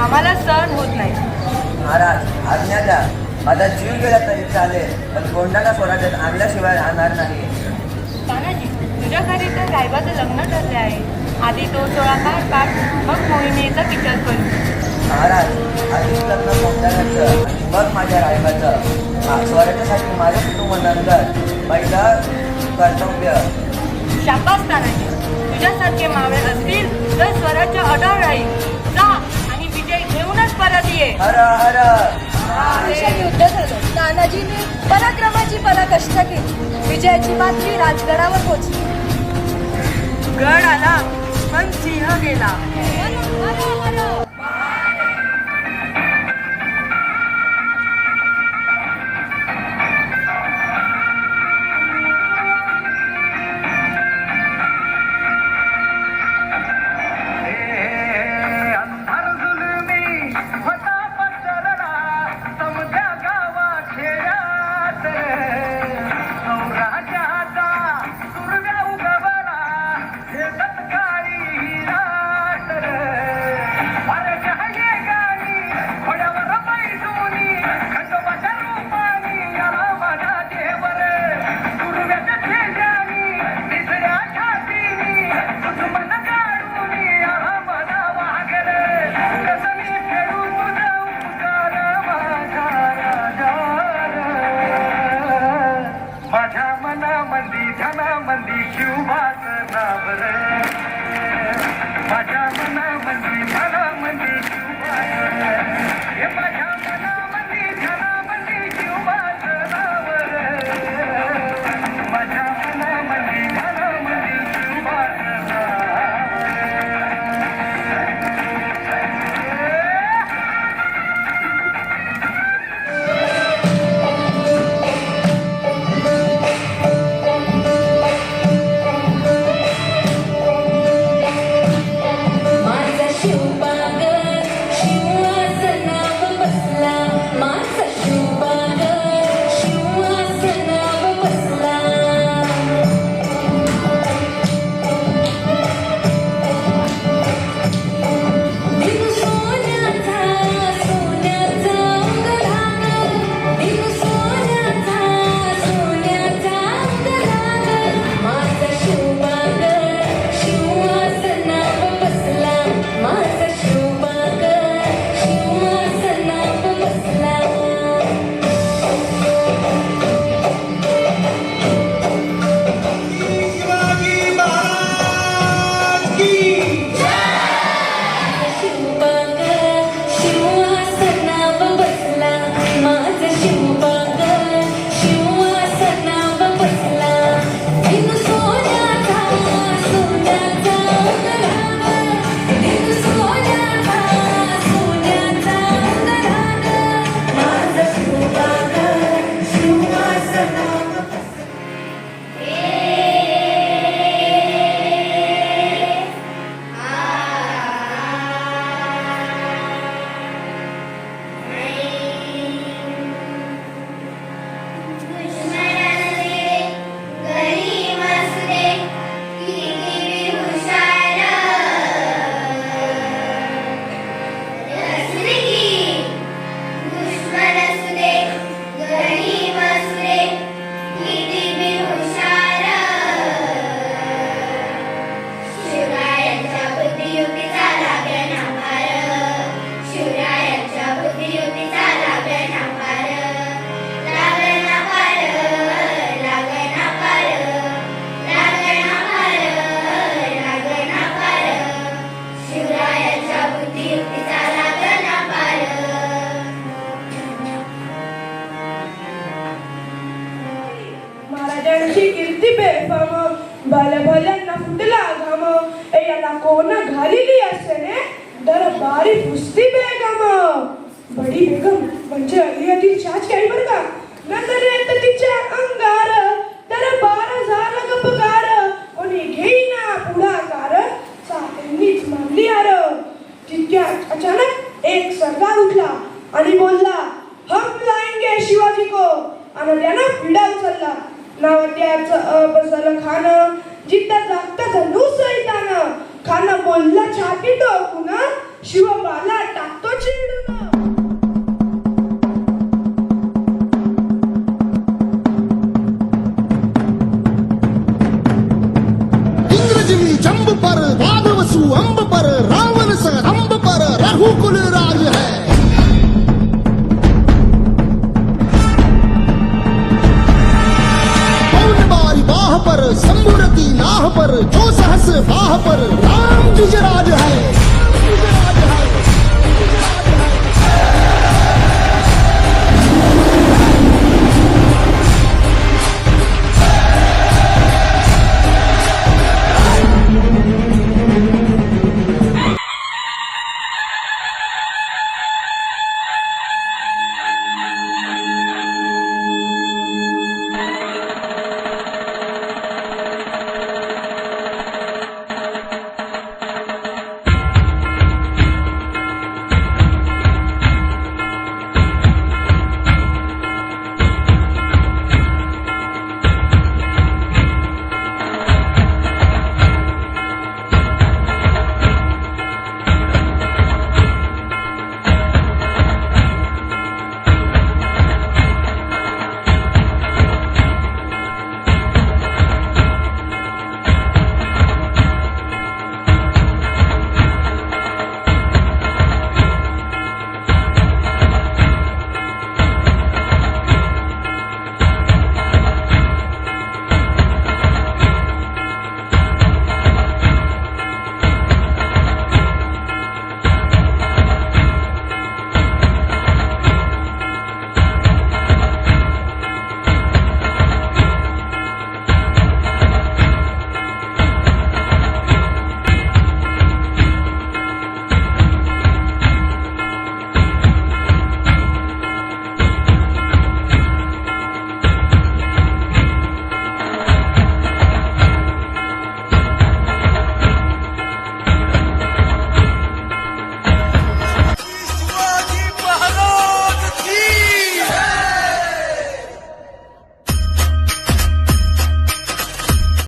आम्हाला सहन होत नाही. महाराज आज्ञा द्या. माझा जीव गेला तरी चालेल, पण कोंडाणा स्वराज्यात आणल्याशिवाय राहणार नाही. तानाजी, तुझ्या घरी तर रायबाचं लग्न ठरले आहे. आधी तो सोळा काढ, मग मोहिमेचा विचार करू. महाराज, आधीच लग्न कोंडाण्याचं आणि मग माझ्या रायबाचं. स्वराज्यासाठी माझं कुटुंब नंतर पहिलं कर्तव्य. शाबास तानाजी, तुझ्यासारखे मावळे असतील तर स्वराज्य अढळ राहील. जा आणि विजय घेऊनच परत ये. हर हर. महापुरुषात युद्ध झालं. तानाजीने पराक्रमाची पराकाष्ठा केली. विजयाची बातमी राजगडावर पोहोचली. गड आला पण सिंह गेला. महाराजांची कीर्ती बेफाम, भल्या भल्यांना फुटला घाम. याला कोण घालिली असे रे दरबारी कुस्ती बेगम. बडी बेगम म्हणजे अलीआदिलशाह ची आई बरं का. नजर येत तिच्या अंगार दरबार झाला गपकार. कोणी घेईना पुढाकार, साहेबनीच मानली हार. तितक्यात अचानक एक सरदार उठला आणि बोलला, हम लाएंगे शिवाजी को. आणि त्यानं पिढा उचलला. नाव त्याचं अफजल खान, जिद्द जागता धनुष सैतान. खाना बोलला छाती टोकून शिव बाला टाकतो चिडून